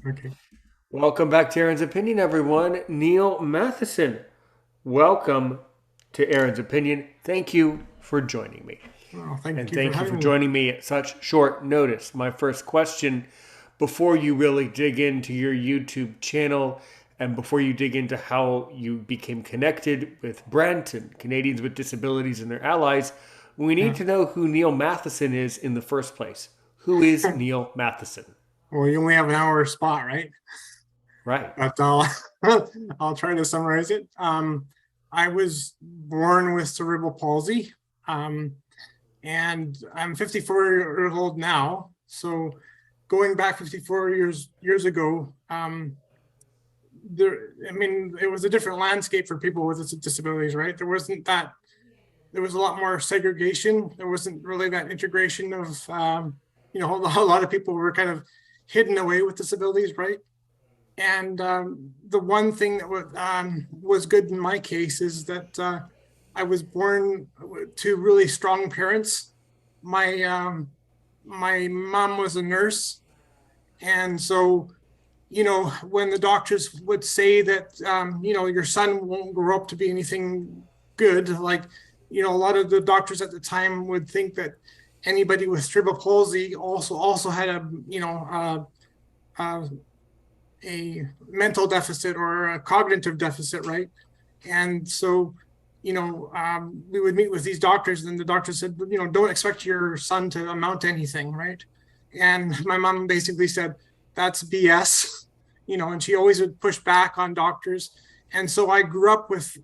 Okay. Welcome back to Aaron's Opinion, everyone. Neil Matheson. Welcome to Aaron's Opinion. Thank you for joining me. Well, thank And you for thank you for having me. joining me at such short notice. My first question before you really dig into your YouTube channel and before you dig into how you became connected with Brent and Canadians with Disabilities and their allies, we need Yeah. to know who Neil Matheson is in the first place. Who is Neil Matheson? Well, you only have an hour spot, right? Right. But I'll try to summarize it. I was born with cerebral palsy, um, and I'm 54 years old now. So going back 54 years ago, it was a different landscape for people with disabilities, right? There was a lot more segregation. There wasn't really that integration of, a lot of people were kind of hidden away with disabilities, right? And the one thing that was good in my case is that I was born to really strong parents. My mom was a nurse, and so when the doctors would say that your son won't grow up to be anything good, like a lot of the doctors at the time would think that anybody with cerebral palsy also had uh, a mental deficit or a cognitive deficit, right? And so we would meet with these doctors, and the doctor said, don't expect your son to amount to anything, right? And my mom basically said, that's BS, and she always would push back on doctors. And so I grew up with,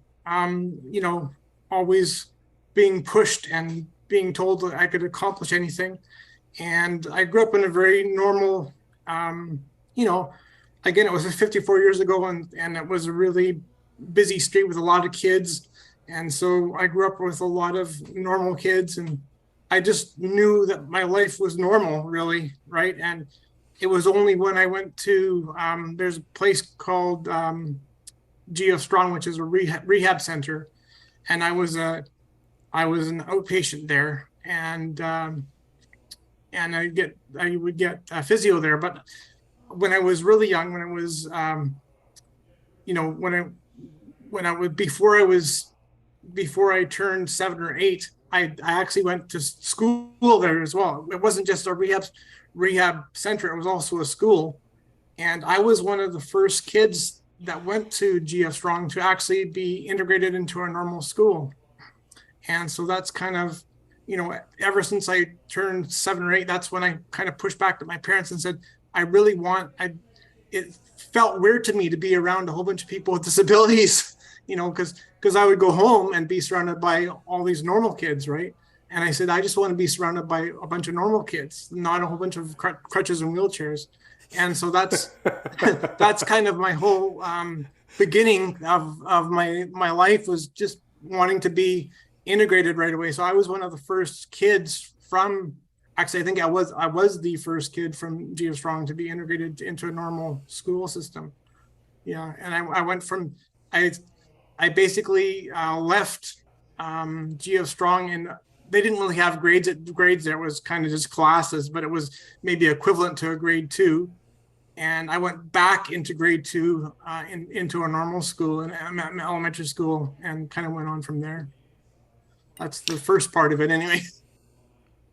always being pushed and being told that I could accomplish anything. And I grew up in a very normal, um, you know, again, it was 54 years ago, and it was a really busy street with a lot of kids. And so I grew up with a lot of normal kids, and I just knew that my life was normal, really, right? And it was only when I went to there's a place called Geo Strong, which is a rehab center, and I was an outpatient there, and I would get physio there. But when I was really young, when I was you know when I was before I turned 7 or 8, I actually went to school there as well. It wasn't just a rehab center; it was also a school. And I was one of the first kids that went to GF Strong to actually be integrated into a normal school. And so that's kind of, ever since I turned 7 or 8, that's when I kind of pushed back to my parents and said, I really want, it felt weird to me to be around a whole bunch of people with disabilities, because I would go home and be surrounded by all these normal kids, right? And I said, I just want to be surrounded by a bunch of normal kids, not a whole bunch of crutches and wheelchairs. And so that's that's kind of my whole beginning of my life, was just wanting to be integrated right away. So I was one of the first kids from, actually I think I was the first kid from Geo Strong to be integrated into a normal school system. Yeah, and I went from I I basically left Geo Strong, and they didn't really have grades there. It was kind of just classes, but it was maybe equivalent to a grade 2. And I went back into grade 2 into a normal school and elementary school, and kind of went on from there. That's the first part of it, anyway.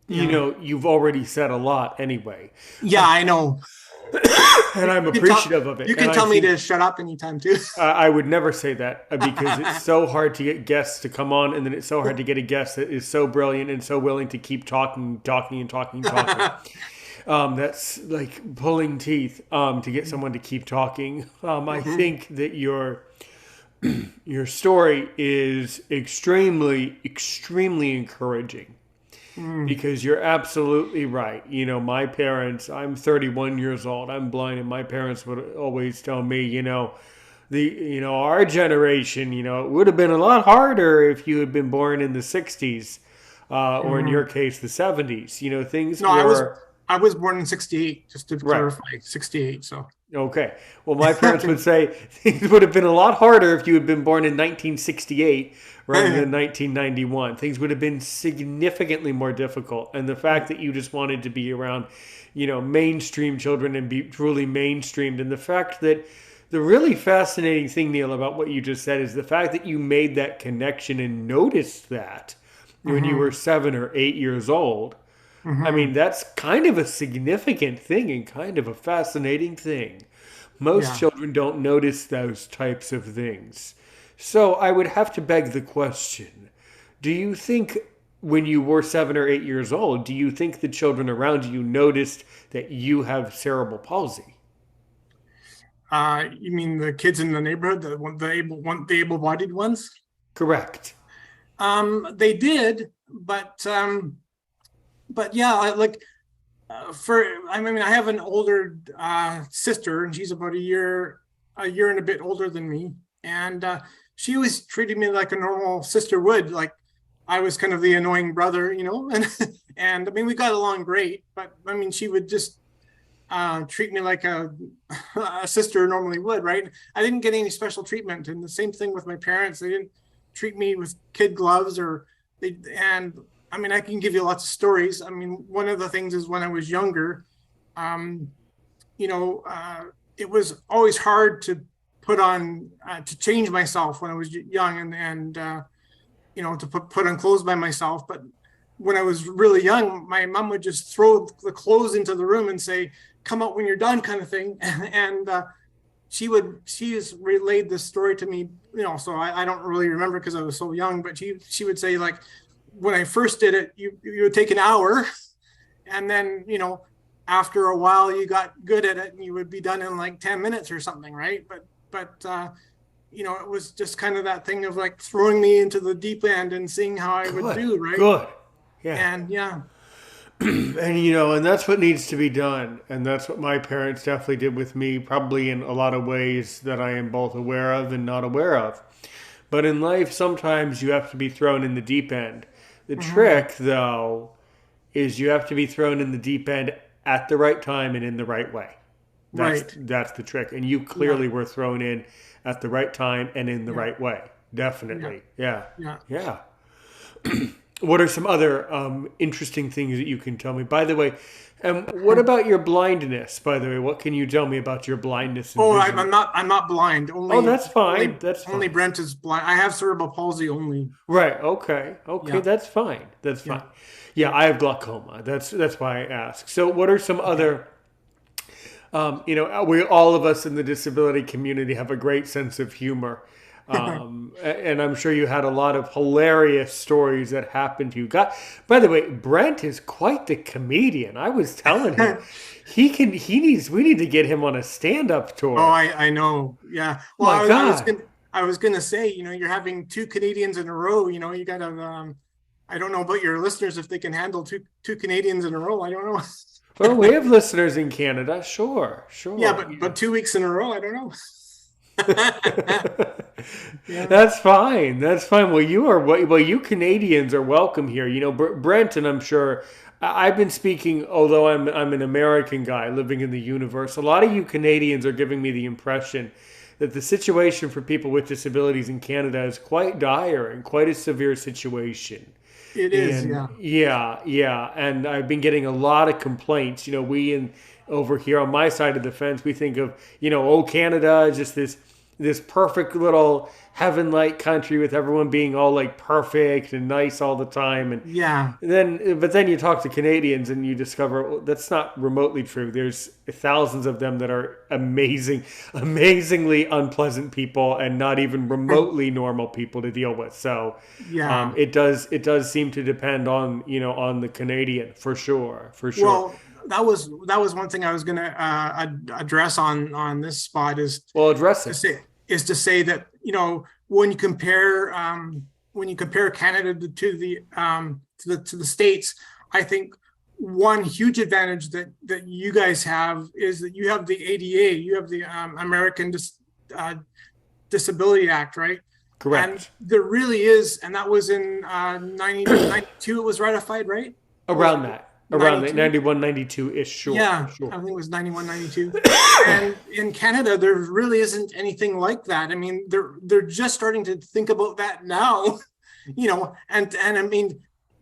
Yeah, You've already said a lot anyway. yeah, I know. And I'm You can tell appreciative of it. you And can I tell me to think shut up anytime too. I would never say that because it's so hard to get guests to come on, and then it's so hard to get a guest that is so brilliant and so willing to keep talking, talking, and talking, talking. That's like pulling teeth to get someone to keep talking. I Mhm. think that your story is extremely, extremely encouraging Mm. because you're absolutely right. My parents, I'm 31 years old, I'm blind, and my parents would always tell me, our generation, it would have been a lot harder if you had been born in the 60s, or in your Mhm. case, the 70s. Things No, I was were I was born in '68, just to right. clarify, '68. So. Okay. Well, my parents would say things would have been a lot harder if you had been born in 1968 rather than 1991. Things would have been significantly more difficult. And the fact that you just wanted to be around, mainstream children and be truly mainstreamed, and the fact that the really fascinating thing, Neil, about what you just said is the fact that you made that connection and noticed that when you were Hmm. 7 or 8 years old. I mean, Hmm. that's kind of a significant thing and kind of a fascinating thing. Most Yeah. children don't notice those types of things. So I would have to beg the question, do you think when you were 7 or 8 years old, do you think the children around you noticed that you have cerebral palsy? You mean the kids in the neighborhood, the able-bodied ones? Correct. They did, but yeah, like for I mean, I have an older sister, and she's about a year and a bit older than me, and she always treated me like a normal sister would. Like I was kind of the annoying brother, and I mean, we got along great, but I mean, she would just treat me like a sister normally would, right? I didn't get any special treatment, and the same thing with my parents. They didn't treat me with kid gloves and I mean, I can give you lots of stories. I mean, one of the things is when I was younger, um, you know, it was always hard to to change myself when I was young and to put on clothes by myself. But when I was really young, my mom would just throw the clothes into the room and say, "Come out when you're done," kind of thing. And she has relayed this story to me, so I don't really remember because I was so young, but she would say, like, when I first did it, you would take an hour, and then after a while you got good at it and you would be done in like 10 minutes or something, right? But it was just kind of that thing of like throwing me into the deep end and seeing how I would Good. do, right? Good. Yeah. And yeah. And that's what needs to be done. And that's what my parents definitely did with me, probably in a lot of ways that I am both aware of and not aware of. But in life, sometimes you have to be thrown in the deep end. The Hmm. trick, though, is you have to be thrown in the deep end at the right time and in the right way. That's Right. that's the trick. And you Yeah. clearly were thrown in at the right time and in the Yeah. right way. Yeah. Definitely. Yeah. Yeah. Yeah. What are some other interesting things that you can tell me? By the way, what about your blindness? By the way, what can you tell me about your blindness and Oh, vision? I'm not blind. Oh, Only that's fine. only That's only fine. Brent is blind. I have cerebral palsy only. Right. Okay. Okay. Yeah. That's fine. That's fine. Yeah. Yeah, I have glaucoma. That's why I ask. So, what are some Okay. other? We all of us in the disability community have a great sense of humor, and I'm sure you had a lot of hilarious stories that happened to you. God, by the way, Brent is quite the comedian. I was telling him he can. He needs. We need to get him on a stand-up Oh, tour. I know. Yeah. Well, My God. I was gonna say, you're having two Canadians in a row. You gotta. I don't know about your listeners if they can handle two Canadians in a row. I don't know. Well, we have listeners in Canada. Sure. Yeah, Sure. but 2 weeks in a row, I don't know. Yeah. That's fine. That's fine. Well, you Canadians are welcome here. Brent, and I'm sure I've been speaking. Although I'm an American guy living in the universe, a lot of you Canadians are giving me the impression that the situation for people with disabilities in Canada is quite dire and quite a severe situation. It is. And Yeah. yeah, yeah, and I've been getting a lot of complaints. We in over here on my side of the fence, we think of oh, Canada is just this perfect little heaven-like country with everyone being all like perfect and nice all the time, and Yeah. then you talk to Canadians and you discover well, that's not remotely true. There's thousands of them that are amazingly unpleasant people and not even remotely normal people to deal with. So Yeah. it does seem to depend on on the Canadian for sure, for sure. Well, that was one thing I was gonna address on this spot Well, address to it. say that when you compare Canada to the states, I think one huge advantage that you guys have is that you have the ADA, you have the American Disability Act, right? And Correct. there really is, and that was in 1992. It was ratified, right? Or was Around that. Around the 92. 91, 92-ish, sure, Yeah, sure. I think it was 91, 92. And in Canada, there really isn't anything like that. I mean, they're just starting to think about that now, and I mean,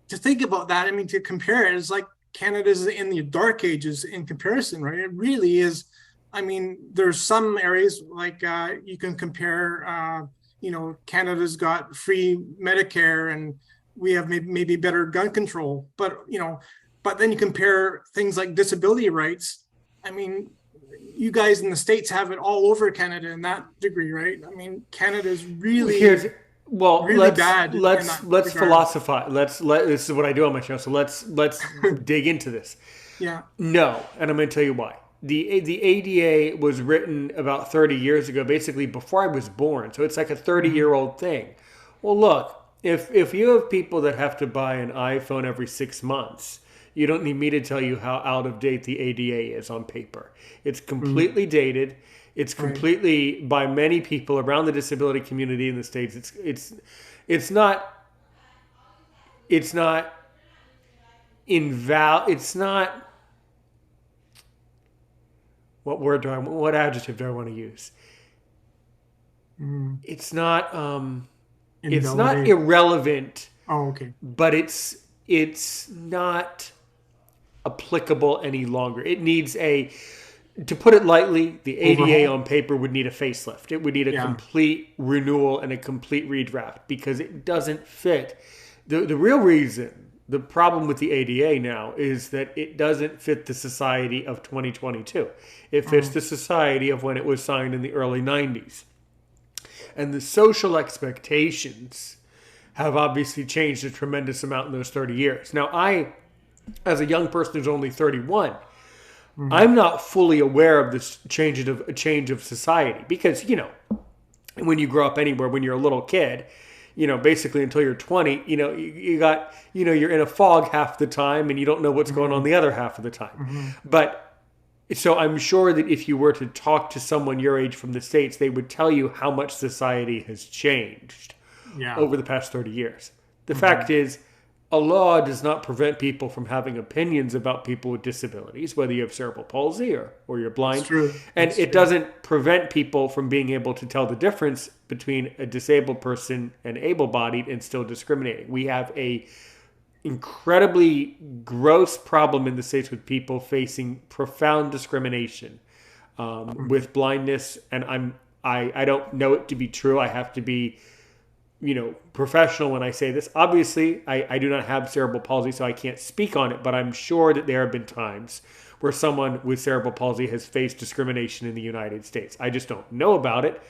to think about that, I mean, to compare it is like Canada's in the dark ages in comparison, right? It really is. I mean, there's some areas like you can compare. Canada's got free Medicare, and we have maybe better gun control, but then you compare things like disability rights. I mean, you guys in the States have it all over Canada in that degree, right? I mean, Canada's Here's really, well, really bad in that let's regard. philosophize. This is what I do on my show. So let's dig into this. Yeah. No, and I'm going to tell you why. The ADA was written about 30 years ago, basically before I was born. So it's like a 30-year-old thing. Well, look, if you have people that have to buy an iPhone every 6 months, you don't need me to tell you how out of date the ADA is on paper. It's Mm, completely dated. It's right. completely by many people around the disability community in the States. It's not it's not it's not what adjective do I want to use? Mm, It's not it's not invalidate. irrelevant, Oh, okay. but it's not applicable any longer. It needs a to put it lightly, the ADA Overhaul. on paper would need a facelift. It would need a Yeah. complete renewal and a complete redraft because it doesn't fit. The real reason, the problem with the ADA now is that it doesn't fit the society of 2022. It fits Mm, the society of when it was signed in the early 90s. And the social expectations have obviously changed a tremendous amount in those 30 years. Now, as a young person who's only 31, mm, I'm not fully aware of this change of society because when you grow up anywhere when you're a little kid, basically until you're 20, you got you're in a fog half the time and you don't know what's going on mm, the other half of the time. mm, But so I'm sure that if you were to talk to someone your age from the States, they would tell you how much society has changed yeah. over the past 30 years. The Mm, fact is, a law does not prevent people from having opinions about people with disabilities, whether you have cerebral palsy or you're it's blind. true. And It's it true. doesn't prevent people from being able to tell the difference between a disabled person and able-bodied and still discriminating. We have a incredibly gross problem in the States with people facing profound discrimination Mm, with blindness. And I don't know it to be true. I have to be professional when I say this. Obviously, I do not have cerebral palsy, so I can't speak on it, but I'm sure that there have been times where someone with cerebral palsy has faced discrimination in the United States. I just don't know about it.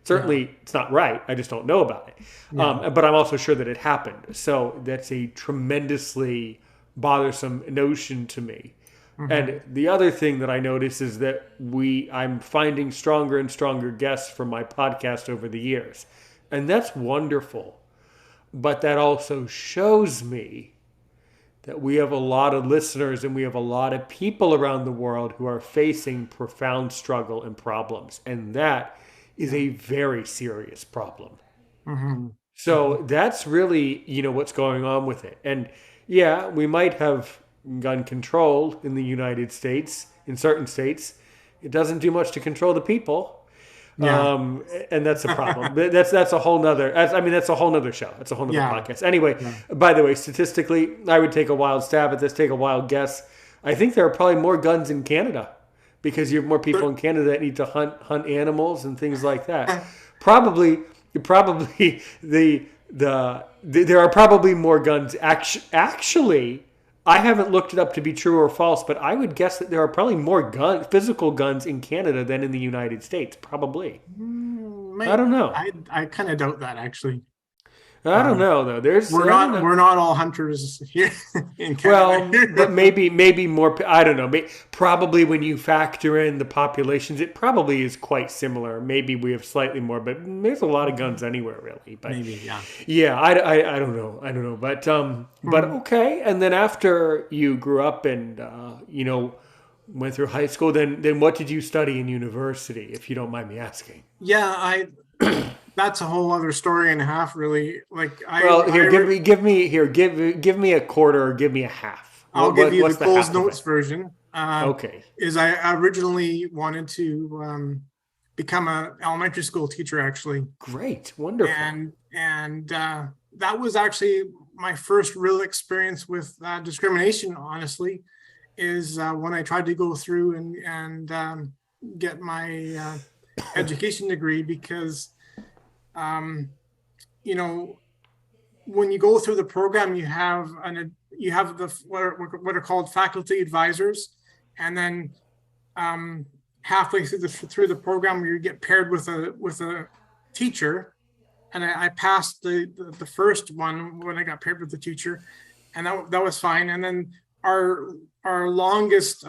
yeah. Certainly, it's not right. I just don't know about it. Yeah. But I'm also sure that it happened. So that's a tremendously bothersome notion to me. Hmm. And the other thing that I notice is that I'm finding stronger and stronger guests for my podcast over the years. And that's wonderful. But that also shows me that we have a lot of listeners and we have a lot of people around the world who are facing profound struggle and problems. And that is Yeah. a very serious problem. Hmm. Hmm. So that's really, what's going on with it. And yeah, we might have gun control in the United States, in certain states. It doesn't do much to control the people. Yeah. And that's a problem. That's a whole nother. That's a whole nother show. That's a whole nother Yeah. podcast. Anyway, Yeah. by the way, statistically, I would take a wild stab at this. Take a wild guess. I think there are probably more guns in Canada because you have more people in Canada that need to hunt animals and things like that. Probably, probably there are probably more guns. Actually, I haven't looked it up to be true or false, but I would guess that there are probably more physical guns in Canada than in the United States. Probably. I don't know. I kind of doubt that actually. I don't Um, know though. There's we're I don't not know. we're not all hunters here in Canada. Well, but maybe more. I don't know. Probably when you factor in the populations, it probably is quite similar. Maybe we have slightly more, but there's a lot of guns anywhere, really. But Maybe, yeah. yeah, I don't know. I don't know. But Mhm. okay. And then after you grew up and went through high school, then what did you study in university, if you don't mind me asking? Yeah, I that's a whole other story and a half, really. Like Well, here, give me a quarter or give me a half. I'll give you the What's the Coles half of Notes it? version. Okay. Is I originally wanted to become an elementary school teacher, actually, Great. Wonderful. and that was actually my first real experience with discrimination. Honestly, is when I tried to go through and get my education degree because um, you know when you go through the program, you have the what are called faculty advisors, and then um, halfway through the program, you get paired with a teacher, and I passed the first one when I got paired with the teacher, and that was fine. And then our our longest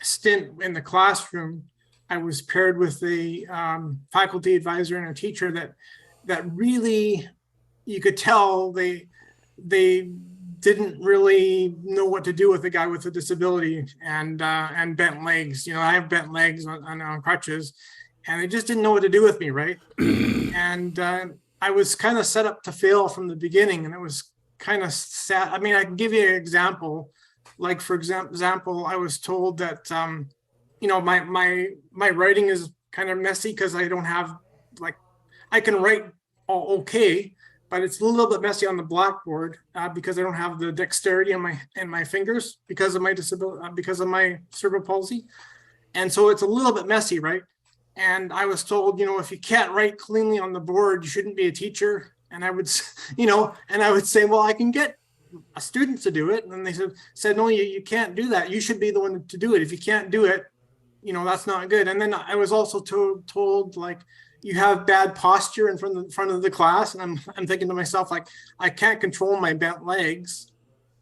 stint in the classroom, I was paired with a faculty advisor and a teacher that really you could tell they didn't really know what to do with a guy with a disability and bent legs. You know, I have bent legs on crutches, and they just didn't know what to do with me, right? And I was kind of set up to fail from the beginning, and it was kind of sad. I mean, I can give you an example. Like for example, I was told that my writing is kind of messy because I don't have like I can write all okay, but it's a little bit messy on the blackboard because I don't have the dexterity in my fingers because of my disability, because of my cerebral palsy, and so it's a little bit messy, right? And I was told, if you can't write cleanly on the board, you shouldn't be a teacher. And I would, and I would say, well, I can get a student to do it. And they said, no, you can't do that. You should be the one to do it. If you can't do it, that's not good. And then I was also told like, you have bad posture in front of the class. And I'm thinking to myself, like, I can't control my bent legs,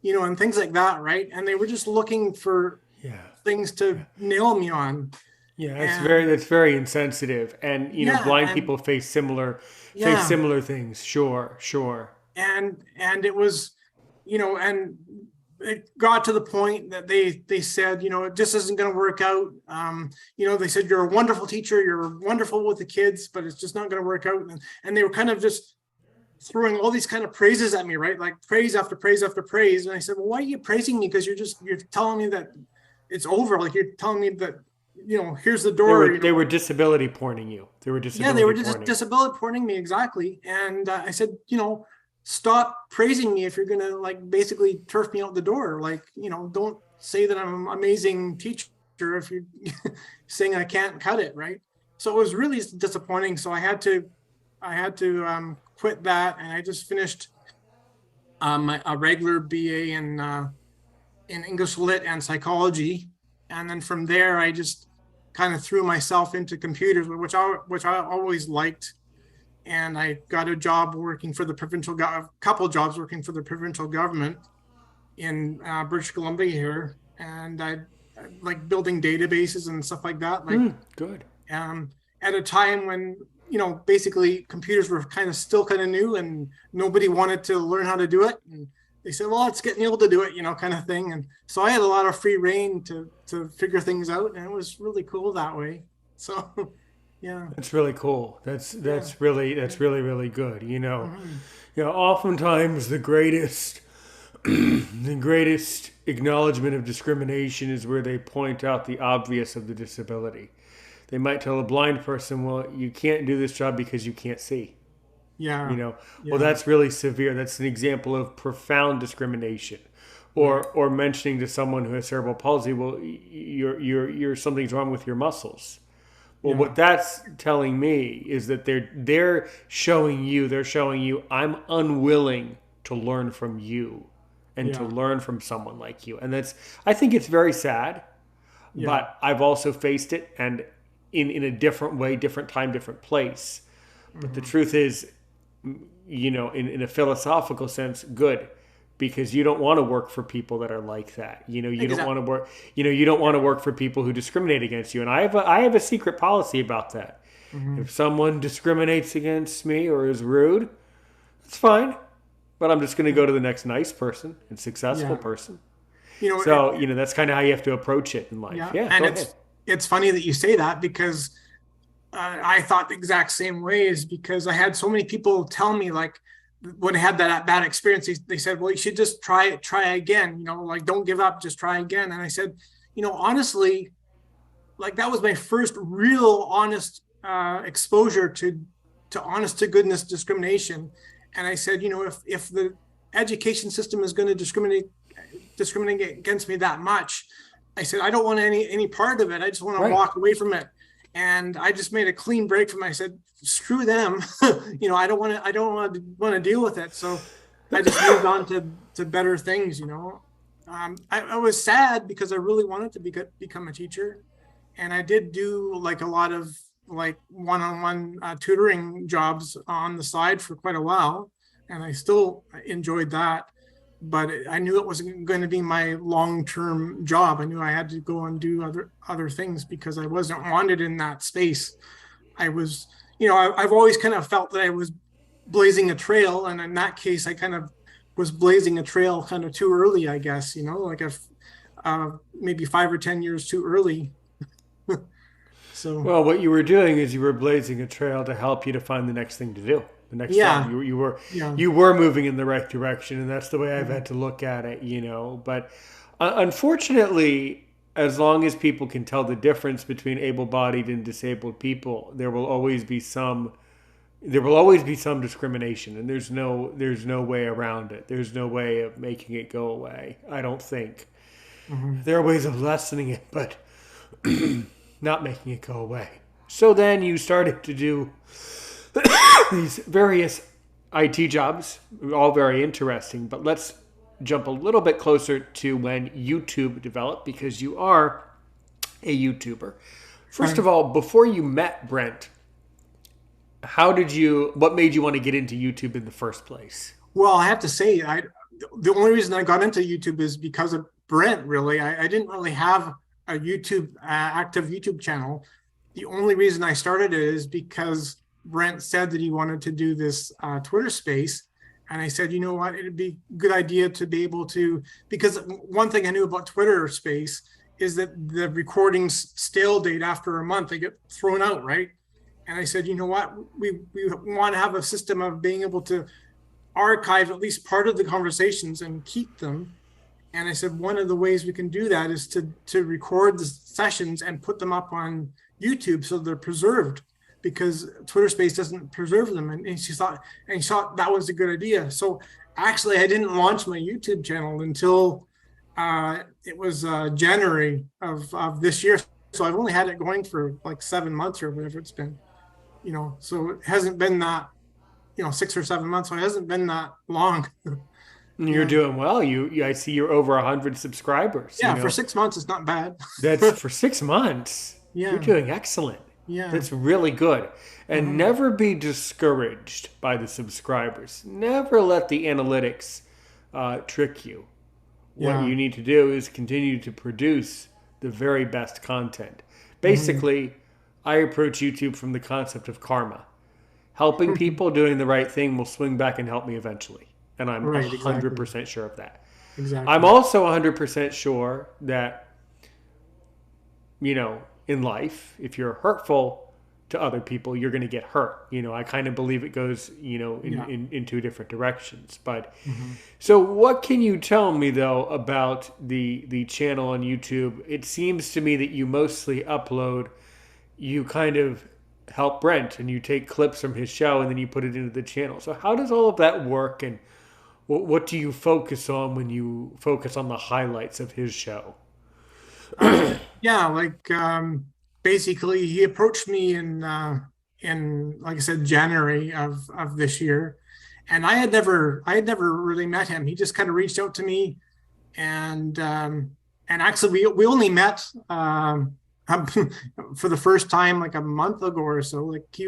and things like that. Right. And they were just looking for Yeah. things to nail me on. Yeah, And that's very insensitive. And yeah, blind and people face yeah, similar things. Sure, sure. and it was, and it got to the point that they said, it just isn't going to work out. They said, you're a wonderful teacher, you're wonderful with the kids, but it's just not going to work out. And they were kind of just throwing all these kind of praises at me, right? Like praise after praise after praise. And I said, well, why are you praising me? Because you're telling me that it's over. Like you're telling me that, here's the door, They were disability porning you. They were yeah, they disability were just porning. disability porting me, exactly. And I said, stop praising me if you're gonna like basically turf me out the door. Like, don't say that I'm an amazing teacher if you're saying I can't cut it, right? So it was really disappointing. So I had to quit that, and I just finished a regular BA in English Lit and psychology, and then from there I just kind of threw myself into computers, which I always liked. And I got a job working for the couple jobs working for the provincial government in British Columbia here, and I like building databases and stuff like that. Like Good. um, at a time when basically computers were still kind of new, and nobody wanted to learn how to do it. And they said, "Well, it's getting able to do it," kind of thing. And so I had a lot of free reign to figure things out, and it was really cool that way. So, yeah, That's really cool. yeah. That's really really good. Mhm. Oftentimes the greatest the greatest acknowledgement of discrimination is where they point out the obvious of the disability. They might tell a blind person, "Well, you can't do this job because you can't see." Yeah, Well, yeah. that's really severe. That's an example of profound discrimination. Yeah, Or mentioning to someone who has cerebral palsy, "Well, you're something's wrong with your muscles." Well, yeah, what that's telling me is that they're showing you I'm unwilling to learn from you and to yeah, learn from someone like you. And I think it's very sad, yeah. but I've also faced it, and in a different way, different time, different place. But the Hmm. truth is, in a philosophical sense, good, because you don't want to work for people that are like that. You don't want to Exactly. work. You don't want to work for people who discriminate against you. And I have a secret policy about that. Hmm. If someone discriminates against me or is rude, it's fine. But I'm just going to go to the next nice person and successful Yeah. person. You know, it, So that's kind of how you have to approach it in life. yeah, Yeah, and go ahead. it's funny that you say that because I thought the exact same way. Is because I had so many people tell me like, when I had that bad experience, they said, well, you should just try again, like don't give up, just try again. And I said, honestly, like that was my first real honest exposure to honest to goodness discrimination. And I said, if the education system is going to discriminate against me that much, I said I don't want any part of it. I just want to Right. walk away from it. And I just made a clean break from it. I said, screw them. I don't want to deal with it. So I just moved on to better things. I was sad because I really wanted to become a teacher, and I did do like a lot of like one-on-one tutoring jobs on the side for quite a while, and I still enjoyed that. But I knew it wasn't going to be my long-term job. I knew I had to go and do other things because I wasn't wanted in that space. I was, I've always kind of felt that I was blazing a trail, and in that case, I kind of was blazing a trail kind of too early, I guess. Like if maybe 5 or 10 years too early. So Well, what you were doing is you were blazing a trail to help you to find the next thing to do. The next job, yeah, you were yeah. you were moving in the right direction, and that's the way I've Mhm. had to look at it. But unfortunately, as long as people can tell the difference between able-bodied and disabled people, there will always be some discrimination, and there's no way around it. There's no way of making it go away. I don't think Mhm. there are ways of lessening it, but not making it go away. So then you started to do these various IT jobs, all very interesting. But let's jump a little bit closer to when YouTube developed, because you are a YouTuber. First Right. of all, before you met Brent, what made you want to get into YouTube in the first place? Well, I have to say, the only reason I got into YouTube is because of Brent. Really, I didn't really have a active YouTube channel. The only reason I started it is because Brent said that he wanted to do this Twitter space, and I said, you know what, it'd be a good idea to be able to, because one thing I knew about Twitter space is that the recordings stale date after a month, they get thrown out, right? And I said, you know what, we want to have a system of being able to archive at least part of the conversations and keep them. And I said, one of the ways we can do that is to record the sessions and put them up on YouTube so they're preserved, because Twitter Space doesn't preserve them. And she thought that was a good idea. So actually, I didn't launch my YouTube channel until it was January of this year. So I've only had it going for like 7 months or whatever it's been. So it hasn't been that 6 or 7 months. So it hasn't been that long. You're Yeah. doing well. I see you're over 100 subscribers. Yeah. For 6 months, it's not bad. That's for 6 months. You're Yeah. doing excellent. Yeah. That's really good. And Mhm. never be discouraged by the subscribers. Never let the analytics trick you. What Yeah. you need to do is continue to produce the very best content. Mhm. Basically, I approach YouTube from the concept of karma. Helping people doing the right thing will swing back and help me eventually. And I'm Right. Exactly. 100% sure of that. I'm Exactly. also 100% sure that, in life, if you're hurtful to other people, you're going to get hurt. I kind of believe it goes, Yeah. in two different directions. But Mhm. so what can you tell me though about the channel on YouTube? It seems to me that you mostly upload, you kind of help Brent and you take clips from his show and then you put it into the channel. So how does all of that work, and what do you focus on when you focus on the highlights of his show? Yeah. Like basically, he approached me in like I said, January of this year, and I had never really met him. He just kind of reached out to me, and actually we only met for the first time like a month ago or so. Like I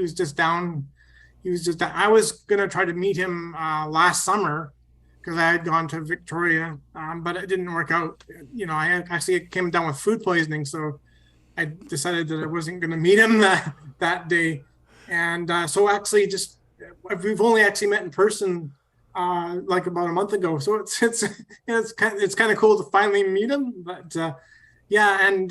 was gonna try to meet him last summer because I had gone to Victoria, but it didn't work out. I actually came down with food poisoning, so I decided that I wasn't going to meet him that day. And so actually, just we've only actually met in person like about a month ago. So it's kind of cool to finally meet him. But yeah, and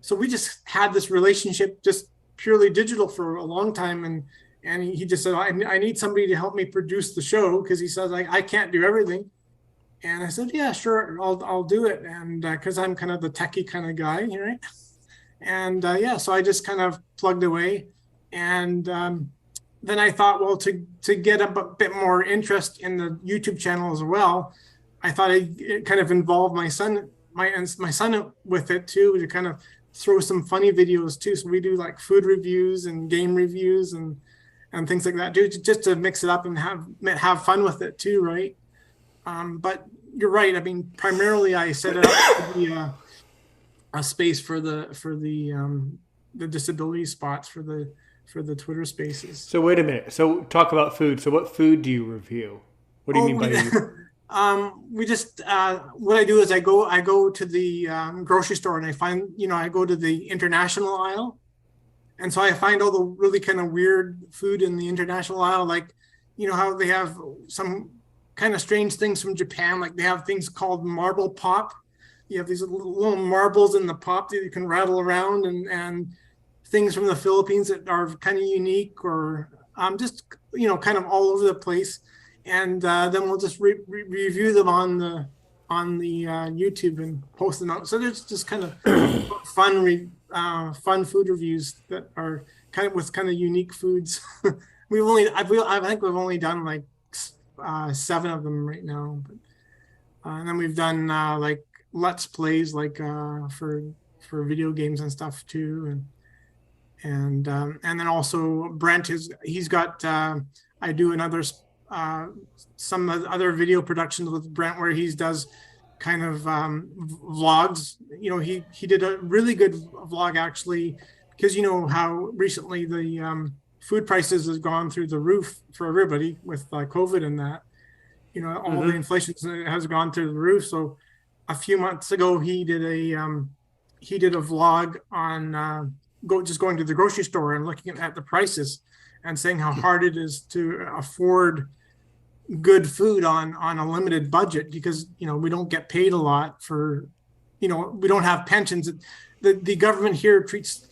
so we just had this relationship just purely digital for a long time, and he just said, I need somebody to help me produce the show because he says I can't do everything. And I said, yeah, sure, I'll do it. And because I'm kind of the techie kind of guy, right? And yeah, so I just kind of plugged away. And then I thought, well, to get a bit more interest in the YouTube channel as well, I thought I'd kind of involve my son with it too, to kind of throw some funny videos too. So we do like food reviews and game reviews and things like that, just to mix it up and have fun with it too, right? But you're right. I mean, primarily I set it up to be a space for the disability spots for the Twitter spaces. So wait a minute. So talk about food. So what food do you review? What do you Oh, mean by you? we just what I do is I go to the grocery store and I find, I go to the international aisle, and so I find all the really kind of weird food in the international aisle, like how they have some kind of strange things from Japan, like they have things called marble pop. You have these little marbles in the pop that you can rattle around, and things from the Philippines that are kind of unique, or just kind of all over the place. And then we'll just review them on the YouTube and post them out. So there's just kind of fun food reviews that are kind of with kind of unique foods. I think we've only done like 7 of them right now, but, and then we've done like let's plays, like for video games and stuff too, and then also Brent he's got I do another uh, some other video productions with Brent where he does kind of vlogs. He did a really good vlog actually, because how recently the food prices has gone through the roof for everybody with COVID and that. All the Mm-hmm. inflation has gone through the roof. So a few months ago, he did a vlog on going to the grocery store and looking at the prices and saying how hard it is to afford good food on a limited budget, because we don't get paid a lot for, we don't have pensions. The government here treats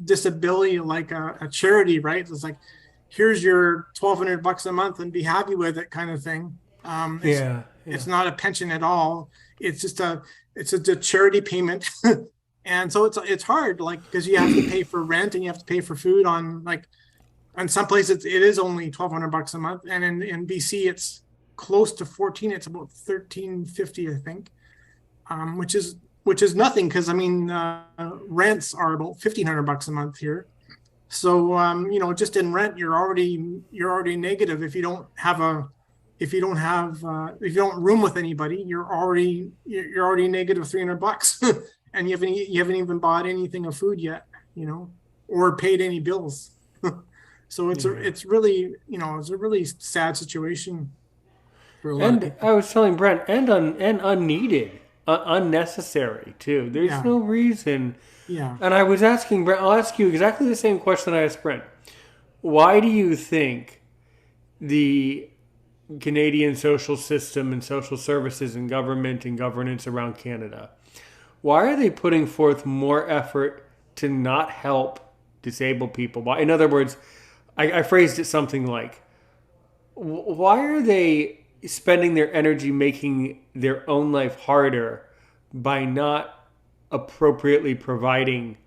disability like a charity, right? It's like, here's your $1,200 a month and be happy with it, kind of thing. It's Yeah, yeah. it's not a pension at all. It's a charity payment. And so it's hard, like, because you have to pay for rent and you have to pay for food on, like, in some places it is only $1,200 a month, and in BC it's close to 14. It's about 1350, I think, which is nothing, because I mean rents are about $1,500 a month here. So just in rent you're already negative. If you don't room with anybody, you're already negative $300, and you haven't even bought anything of food yet, or paid any bills. So Yeah. it's a really sad situation for a lot of And people. I was telling Brent, and unneeded, unnecessary too. There's Yeah, no reason. yeah, And I was asking Brent. I'll ask you exactly the same question I asked Brent. Why do you think the Canadian social system and social services and government and governance around Canada, why are they putting forth more effort to not help disabled people? In other words, I phrased it something like, why are they spending their energy making their own life harder by not appropriately providing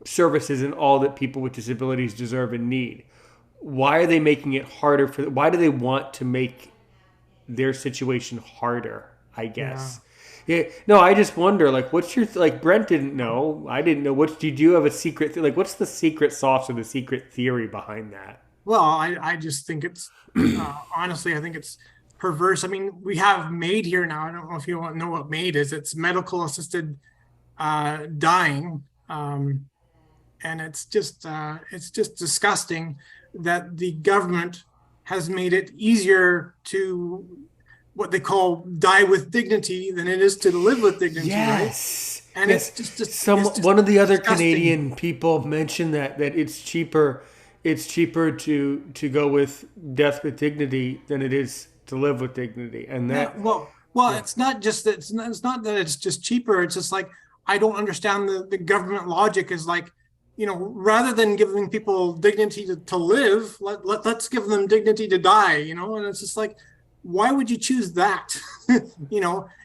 services and all that people with disabilities deserve and need? Why are they making it harder for? Why do they want to make their situation harder? I yeah. guess. Yeah. No, I just wonder. Like, what's your like? Brent didn't know. I didn't know. What did you have a secret? Like, what's the secret sauce or the secret theory behind that? Well, I just think it's honestly, I think it's perverse. I mean, we have MAID here now. I don't know if you know what MAID is. It's medical assisted dying, and it's just disgusting that the government has made it easier to what they call die with dignity than it is to live with dignity, right? Yes. And Yes. it's just One of the other disgusting. Canadian people mentioned that it's cheaper to go with death with dignity than it is to live with dignity. And Yeah, that well, yeah. it's not just that it's not that it's just cheaper. It's just like I don't understand the government logic is like, rather than giving people dignity to live, let's give them dignity to die, and it's just like, why would you choose that?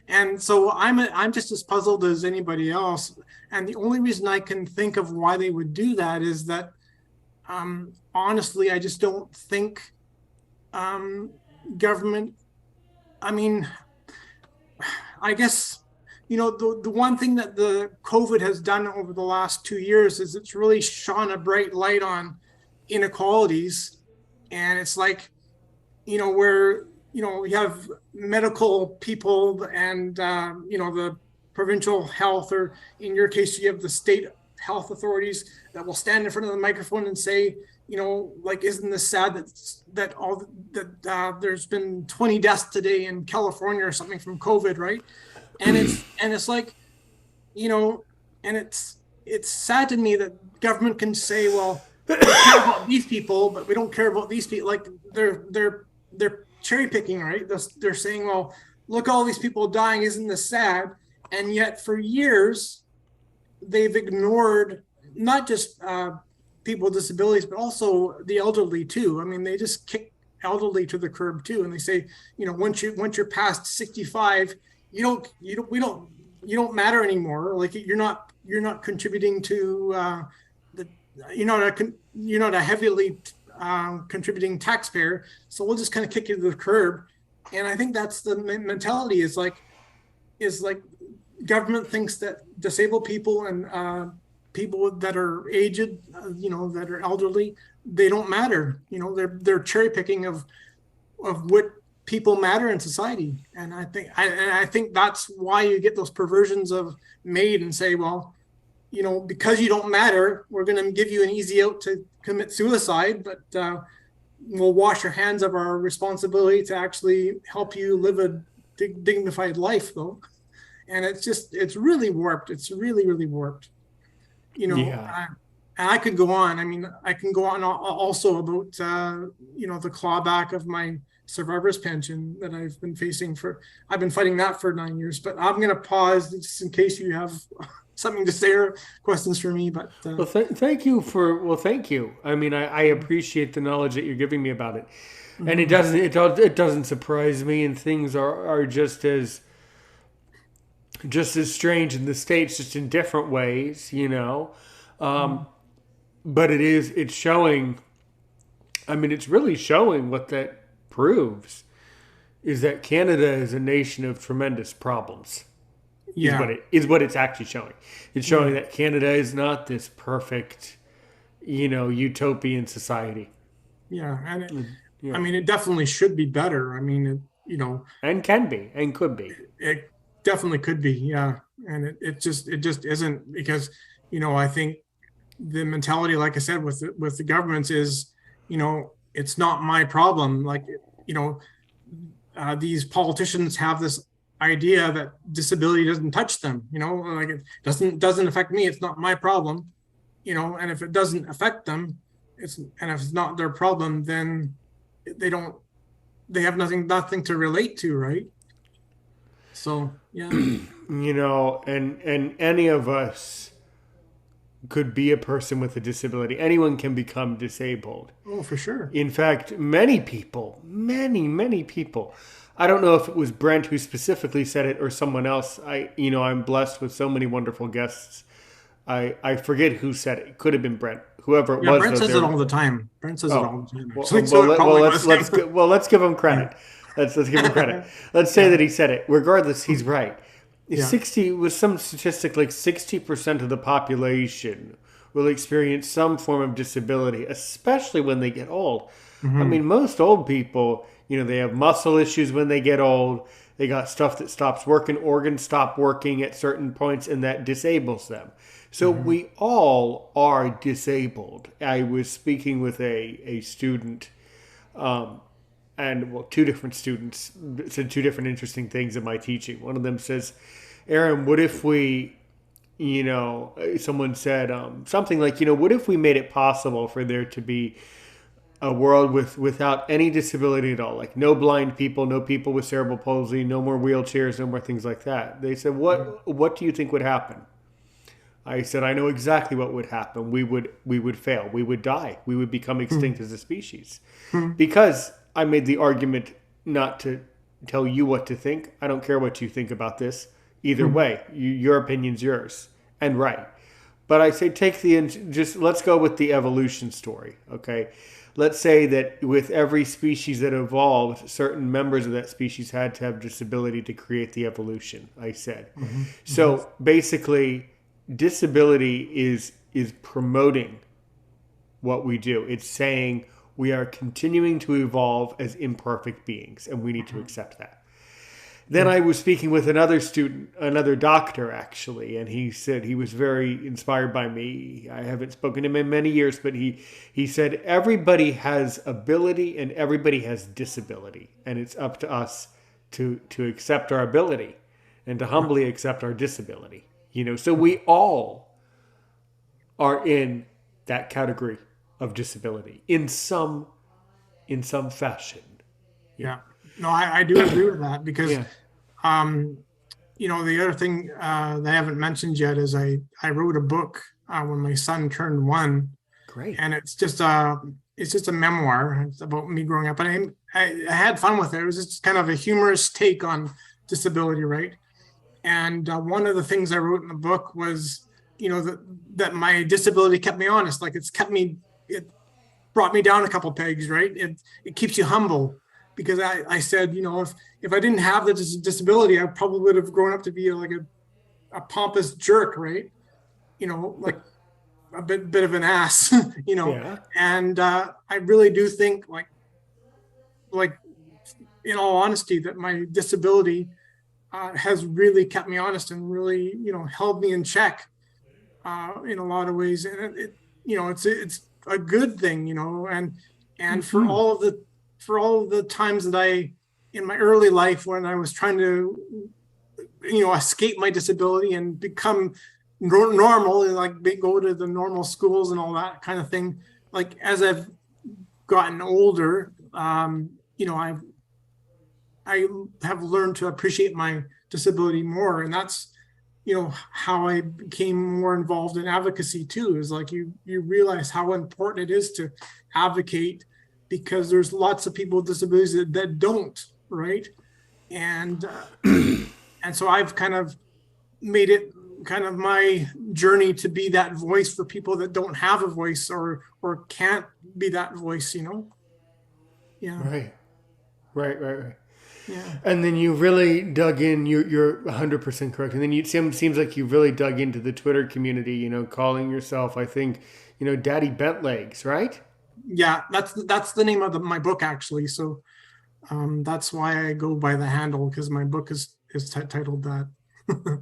And so I'm just as puzzled as anybody else. And the only reason I can think of why they would do that is that, honestly, I just don't think, um, government, I mean, I guess, the one thing that the COVID has done over the last 2 years is it's really shone a bright light on inequalities. And it's like, where, you have medical people and, the provincial health, or in your case, you have the state health authorities that will stand in front of the microphone and say, like, isn't this sad that there's been 20 deaths today in California or something from COVID, right? And it's like, you know, and it's sad to me that government can say, well, we care about these people, but we don't care about these people. Like, they're cherry picking, right? They're saying, well, look, all these people dying, isn't this sad? And yet for years they've ignored not just people with disabilities, but also the elderly too. I mean, they just kick elderly to the curb too, and they say, once you're past 65, you don't matter anymore. Like, you're not contributing to the you're not a heavily contributing taxpayer, so we'll just kind of kick you to the curb. And I think that's the mentality. Is like government thinks that disabled people and people that are aged, that are elderly, they don't matter. They're cherry picking of what people matter in society. And I think that's why you get those perversions of MAID and say, well, because you don't matter, we're going to give you an easy out to commit suicide, but we'll wash our hands of our responsibility to actually help you live a dignified life, though. And it's really warped. It's really, really warped. Yeah. And I could go on. I mean, I can go on also about, the clawback of my survivor's pension that I've been fighting that for 9 years, but I'm going to pause just in case you have something to say or questions for me. But Well, thank you for. Well, thank you. I mean, I appreciate the knowledge that you're giving me about it, and mhm, it doesn't surprise me. And things are just as strange in the states, just in different ways, mhm. But it's showing. I mean, it's really showing what that proves is that Canada is a nation of tremendous problems. Yeah, Is what it's actually showing. It's showing yeah, that Canada is not this perfect, utopian society. yeah. And I Yeah, mean, it definitely should be better. I mean, and can be and could be. it definitely could be. Yeah. And it just isn't, because, I think the mentality, like I said, with the governments is, it's not my problem. Like, you know, these politicians have this idea that disability doesn't touch them. Like, it doesn't affect me. It's not my problem. And if it doesn't affect them, if it's not their problem, then they don't they have nothing to relate to, right? So yeah. And any of us could be a person with a disability. Anyone can become disabled. Oh, for sure. In fact, many people, many people. I don't know if it was Brent who specifically said it or someone else. I'm blessed with so many wonderful guests. I forget who said it. It could have been Brent. Whoever it Yeah, was, Brent though. says it They're all the time. Brent says it all oh the time, well, actually. So it probably was him. let's give him credit. Let's give him credit. Let's say Yeah. that he said it. Regardless, he's right. Yeah. 60 was some statistic like 60% of the population will experience some form of disability, especially when they get old. I Hmm. mean, most old people, they have muscle issues when they get old. They got stuff that stops working, organs stop working at certain points, and that disables them. So Hmm. we all are disabled. I was speaking with a student, and well, two different students said two different interesting things in my teaching. One of them says, Aaron, what if someone said something like, what if we made it possible for there to be a world without any disability at all, like no blind people, no people with cerebral palsy, no more wheelchairs, no more things like that. They said, what do you think would happen? I said, I know exactly what would happen. We would fail. We would die. We would become extinct Mm, as a species. mm, Because I made the argument not to tell you what to think. I don't care what you think about this. Either mm, way, your opinion's yours and right. But I say take the just let's go with the evolution story, okay? Let's say that with every species that evolved, certain members of that species had to have disability to create the evolution, I said. mhm, mhm. So basically disability is promoting what we do. It's saying we are continuing to evolve as imperfect beings and we need to accept that. Then Yeah. I was speaking with another student, another doctor actually, and he said he was very inspired by me. I haven't spoken to him in many years, but he said everybody has ability and everybody has disability, and it's up to us to accept our ability and to Yeah. humbly accept our disability. So we all are in that category of disability in some fashion. Yeah. Yeah. No, I do agree with that because, Yeah. um, the other thing that I haven't mentioned yet is I wrote a book when my son turned 1, Great. and it's just a memoir. It's about me growing up, and I had fun with it. It was just kind of a humorous take on disability, right? And one of the things I wrote in the book was, that my disability kept me honest. Like it brought me down a couple pegs, right? It keeps you humble because I said, if I didn't have the disability, I probably would have grown up to be like a pompous jerk, right? Like a bit of an ass, Yeah. And I really do think, like in all honesty, that my disability has really kept me honest and really, held me in check in a lot of ways, and it's a good thing, and Hmm. for all of the times that I in my early life when I was trying to escape my disability and become normal and like go to the normal schools and all that kind of thing. Like as I've gotten older, I have learned to appreciate my disability more, and that's how I became more involved in advocacy too. Is like you realize how important it is to advocate because there's lots of people with disabilities that don't, right? And and so I've kind of made it kind of my journey to be that voice for people that don't have a voice or can't be that voice. Yeah, Right. Right. Right. Right. yeah. And then you really dug in. You're 100% correct. And then seems like you really dug into the Twitter community. Calling yourself, I think, Daddy Bent Legs, right? Yeah, that's the name of my book actually. So that's why I go by the handle because my book is titled that. Yeah.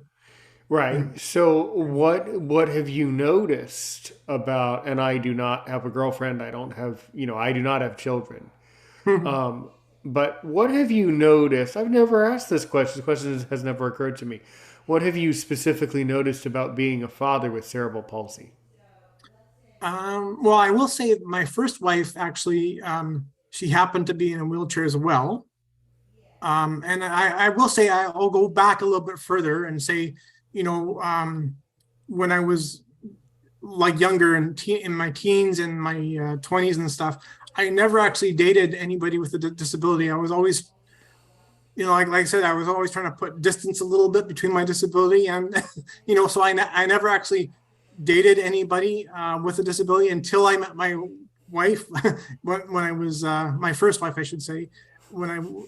Right. So what have you noticed about? And I do not have a girlfriend. I do not have children. Um, but what have you noticed? I've never asked this question. This question has never occurred to me. What have you specifically noticed about being a father with cerebral palsy? Well, I will say my first wife actually, she happened to be in a wheelchair as well. And I will say I'll go back a little bit further and say, when I was like younger and in my teens and my 20s and stuff, I never actually dated anybody with a disability. I was always, like I said, I was always trying to put distance a little bit between my disability and, so I never actually dated anybody with a disability until I met my wife when I was my first wife, I should say, when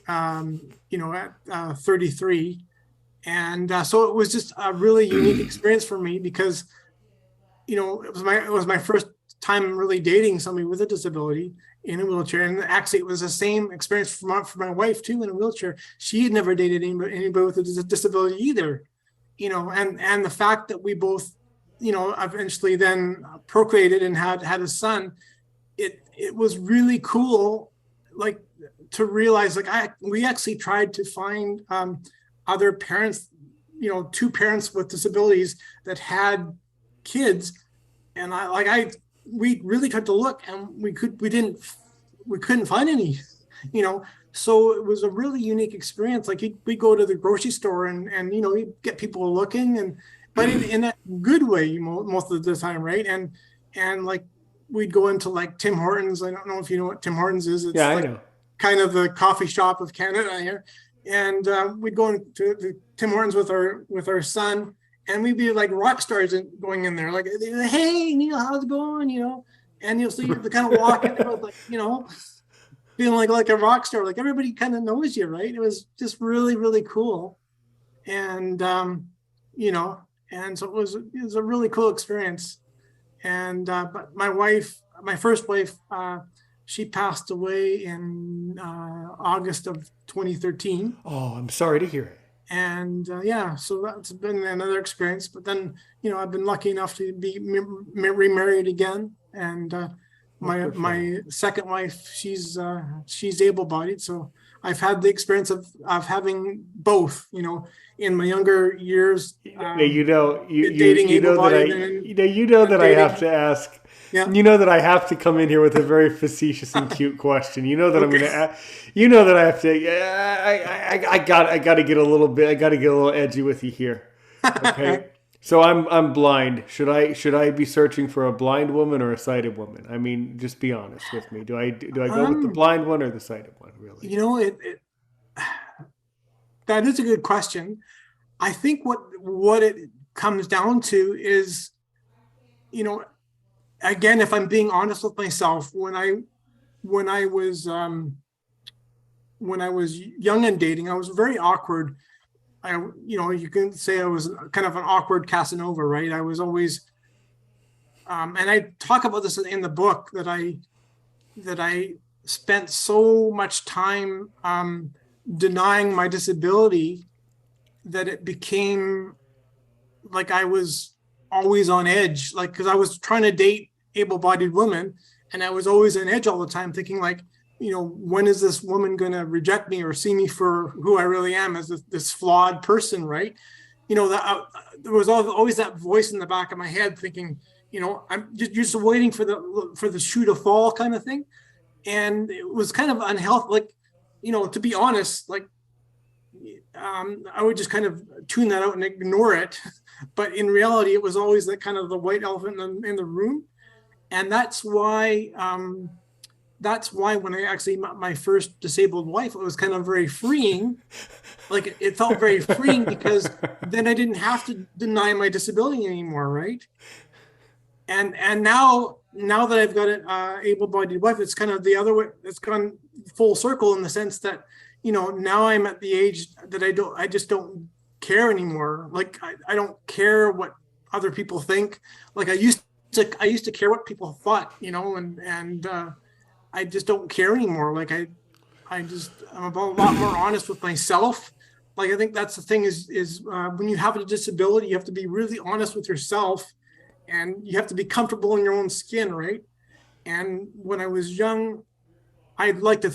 at 33. And so it was just a really unique experience for me because, it was my first time really dating somebody with a disability in a wheelchair. And actually, it was the same experience for my wife too in a wheelchair. She had never dated anybody with a disability either, and the fact that we both, eventually then procreated and had a son, it was really cool, like to realize like we actually tried to find other parents, two parents with disabilities that had kids, and we really tried to look and we couldn't find any, you know so it was a really unique experience. Like we go to the grocery store and you get people looking, but in a good way most of the time, right? And like we'd go into like Tim Hortons. I don't know if you know what Tim Hortons is. Yeah, It's I like know. kind of the coffee shop of Canada here. And we'd go into the Tim Hortons with our son, and we'd be like rock stars going in there, like, "Hey Neil, how's it going?" And you'll see the kind of walk in there with like, feeling like a rock star, like everybody kind of knows you, right? It was just really really cool, and you know, and so it was a really cool experience. And but my first wife, she passed away in August of 2013. Oh, I'm sorry to hear it. And yeah, so that's been another experience. But then, I've been lucky enough to be remarried again. And Oh, my good for you. my second wife, she's able-bodied, so I've had the experience of having both. In my younger years, Hey, dating able-bodied, you know and that I have dating, to ask. yeah. You know that I have to come in here with a very facetious and cute question. You know that I'm Okay. gonna. You know that I have to. I got to get a little bit. I got to get a little edgy with you here. Okay. So I'm blind. Should I be searching for a blind woman or a sighted woman? I mean, just be honest with me. Do I go with the um blind one or the sighted one? Really? that is a good question. I think what it comes down to is, you know, again, if I'm being honest with myself, when I was young and dating, I was very awkward. You can say I was kind of an awkward Casanova, right? I was always, and I talk about this in the book, that I spent so much time denying my disability that it became like I was always on edge, like, because I was trying to date able-bodied women, and I was always on edge all the time, thinking like, when is this woman going to reject me or see me for who I really am, as this flawed person, right? That there was always that voice in the back of my head thinking, I'm just waiting for the shoe to fall, kind of thing. And it was kind of unhealthy, like, to be honest, like, I would just kind of tune that out and ignore it. But in reality, it was always that kind of the white elephant in the room. And that's why when I actually met my first disabled wife, it was kind of very freeing. Like, it felt very freeing because then I didn't have to deny my disability anymore, right? And now that I've got an able-bodied wife, it's kind of the other way. It's gone full circle in the sense that, now I'm at the age that I just don't care anymore. Like, I don't care what other people think. Like, I used to care what people thought, and I just don't care anymore. Like, I'm a lot more honest with myself. Like, I think that's the thing is when you have a disability, you have to be really honest with yourself, and you have to be comfortable in your own skin, right? And when I was young, I'd like to,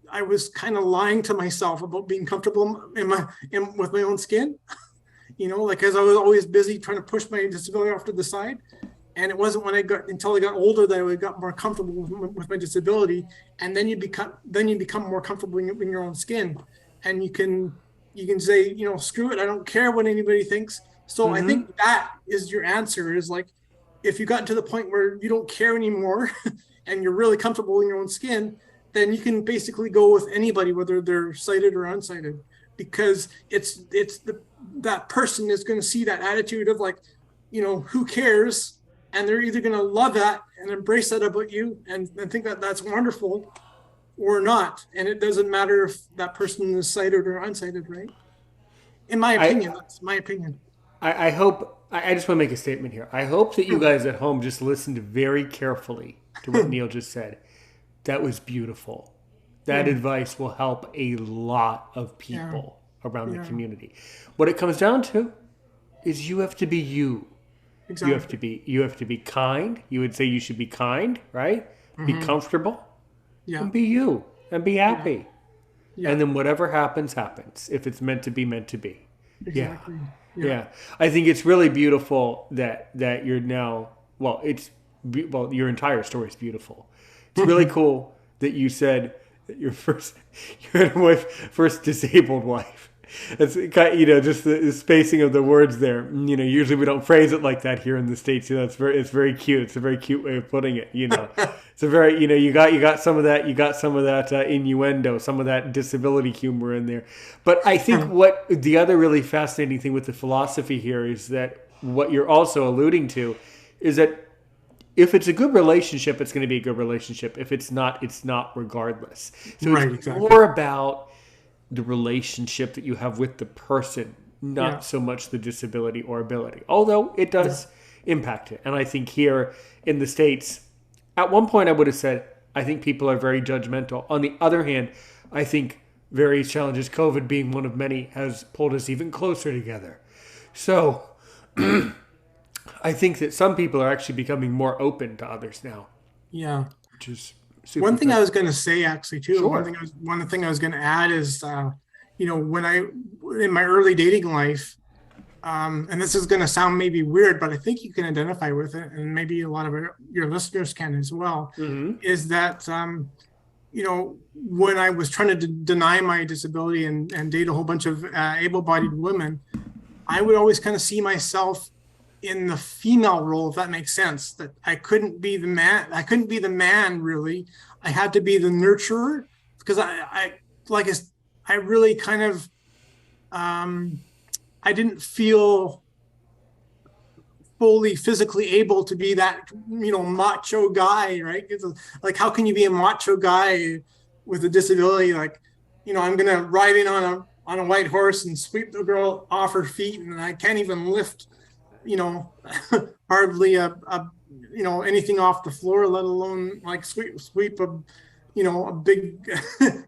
I was kind of lying to myself about being comfortable with my own skin, like, as I was always busy trying to push my disability off to the side. And it wasn't until I got older that I got more comfortable with my disability. And then you become more comfortable in your own skin, and you can say, screw it, I don't care what anybody thinks. So I Mm-hmm. think that is your answer, is like, if you got to the point where you don't care anymore and you're really comfortable in your own skin, then you can basically go with anybody, whether they're sighted or unsighted, because that person is going to see that attitude of like, who cares? And they're either going to love that and embrace that about you, and think that that's wonderful, or not. And it doesn't matter if that person is sighted or unsighted, right? In my I opinion, that's my opinion. I hope I just want to make a statement here. I hope that you guys at home just listened very carefully to what Neil just said. That was beautiful. That Yeah, advice will help a lot of yeah, people around the yeah, community. What it comes down to is you have to be you. exactly. You have to be kind. You would say you should be kind, right? Be Hmm. comfortable Yeah, and be you and be yeah, happy. yeah, And then whatever happens happens if it's meant to be meant to be. Yeah. exactly. Yeah. Yeah, I think it's really beautiful that you're now. Well, your entire story is beautiful. It's really cool that you said that your first disabled wife. It's just the spacing of the words there. Usually we don't phrase it like that here in the States. It's very cute. It's a very cute way of putting it. It's a very, you got some of that, innuendo, some of that disability humor in there. But I think what the other really fascinating thing with the philosophy here is that what you're also alluding to is that if it's a good relationship, it's going to be a good relationship. If it's not regardless. So Right, it's exactly. more about the relationship that you have with the person, Yeah, not so much the disability or ability. Although it yeah, does impact it. And I think here in the States, at one point I would have said, I think people are very judgmental. On the other hand, I think various challenges, COVID being one of many, has pulled us even closer together. So I think that some people are actually becoming more open to others now, yeah. which is super One thing I fascinating. was going to say actually too, Sure. one thing I was going to add is, when in my early dating life, and this is going to sound maybe weird, but I think you can identify with it, and maybe a lot of your listeners can as well, Mm-hmm. is that, when I was trying to deny my disability and date a whole bunch of able-bodied women, I would always kind of see myself in the female role, if that makes sense. That I couldn't be the man. I couldn't be the man really. I had to be the nurturer because like I really kind of um, I didn't feel fully physically able to be that macho guy, right? It's like how can you be a macho guy with a disability? Like, I'm gonna ride in on a white horse and sweep the girl off her feet, and I can't even lift you know, hardly anything off the floor, let alone like sweep a big,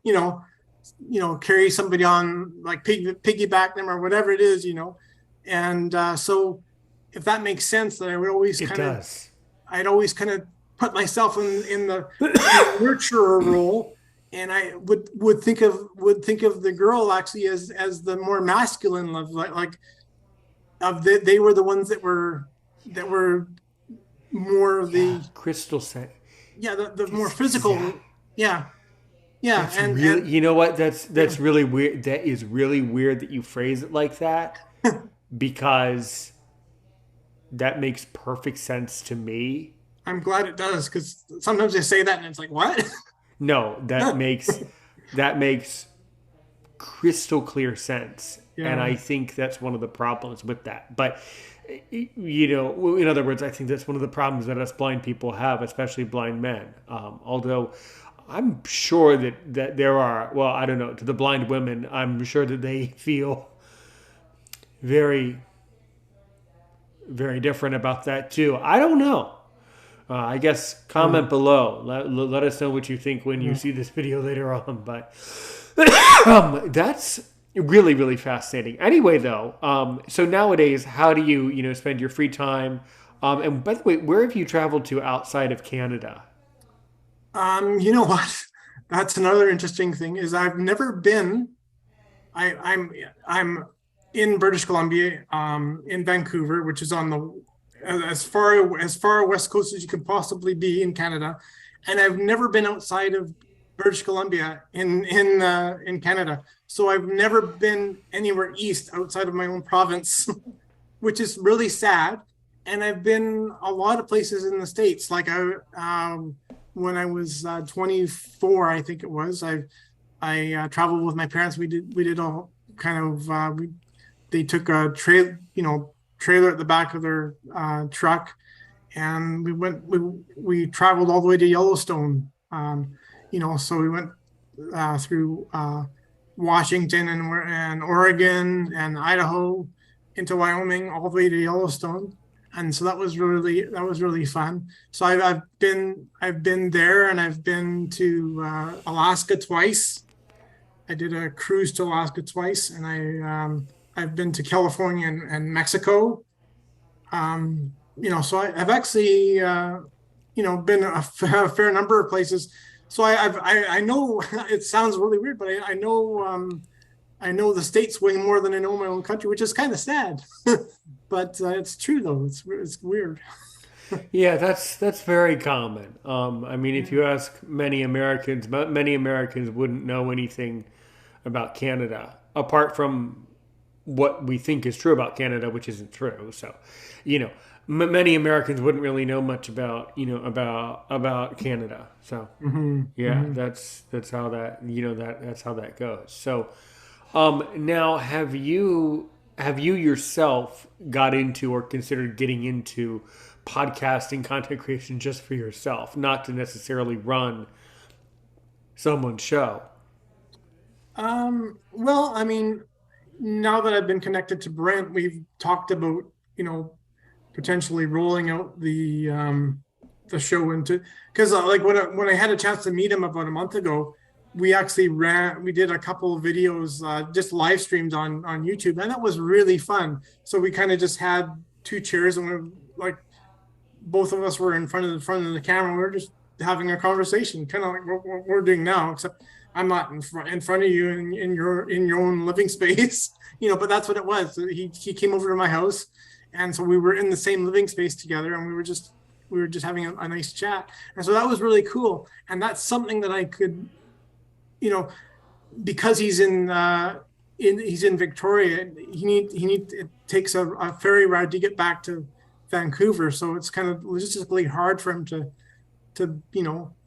you know, carry somebody on like piggyback them or whatever it is. And so if that makes sense, that It does. I'd always kind of put myself in the nurturer role, and I would think of the girl actually as the more masculine love, like they were the ones that were more of Yeah. the Crystal set. yeah the more Exact. physical, yeah, yeah, That's really, and you know what? That's yeah. that's really weird. That is really weird that you phrase it like that because that makes perfect sense to me. I'm glad it does, because sometimes they say that and it's like, what? No, that makes crystal clear sense, and Yeah, I think that's one of the problems with that. But in other words, I think that's one of the problems that us blind people have, especially blind men. Although I'm sure that there are, well, I don't know, to the blind women, I'm sure that they feel very, very different about that too. I don't know. I guess yeah, comment below. Let us know what you think when you yeah. see this video later on. But that's really, really fascinating. Anyway, though, so nowadays, how do you spend your free time? And by the way, where have you traveled to outside of Canada? You know what? That's another interesting thing is I've never been. I'm in British Columbia, in Vancouver, which is on the as far west coast as you could possibly be in Canada, and I've never been outside of British Columbia in Canada. So I've never been anywhere east outside of my own province, which is really sad. And I've been a lot of places in the States. Like when I was 24, I think it was. I traveled with my parents. We did all kind of they took a trailer at the back of their truck, and we traveled all the way to Yellowstone. So we went through Washington and Oregon and Idaho into Wyoming, all the way to Yellowstone. And so that was really fun. So I've been there, and I've been to Alaska twice. I did a cruise to Alaska twice, and I've been to California and Mexico. So I've actually been a fair number of places. So I know it sounds really weird, but I know the states way more than I know my own country, which is kind of sad. But it's true though. It's weird. Yeah, that's very common. I mean, if Yeah. you ask many Americans wouldn't know anything about Canada, apart from what we think is true about Canada, which isn't true. So, you know, many Americans wouldn't really know much about about Canada. So, Hmm. yeah, Hmm. that's how that that's how that goes. So, now have you yourself got into or considered getting into podcasting content creation just for yourself, not to necessarily run someone's show? Well, I mean, now that I've been connected to Brent, we've talked about, you know, potentially rolling out the show into, because like when I had a chance to meet him about a month ago, we did a couple of videos, just live streams on YouTube, and that was really fun. So we kind of just had two chairs, and we're like, both of us were in front of the camera. We are just having a conversation, kind of like what we're doing now, except I'm not in front of you in your own living space, you know. But that's what it was. So he came over to my house, and so we were in the same living space together, and we were just having a nice chat, and so that was really cool. And that's something that I could, you know, because he's in Victoria. He need it takes a ferry ride to get back to Vancouver, so it's kind of logistically hard for him to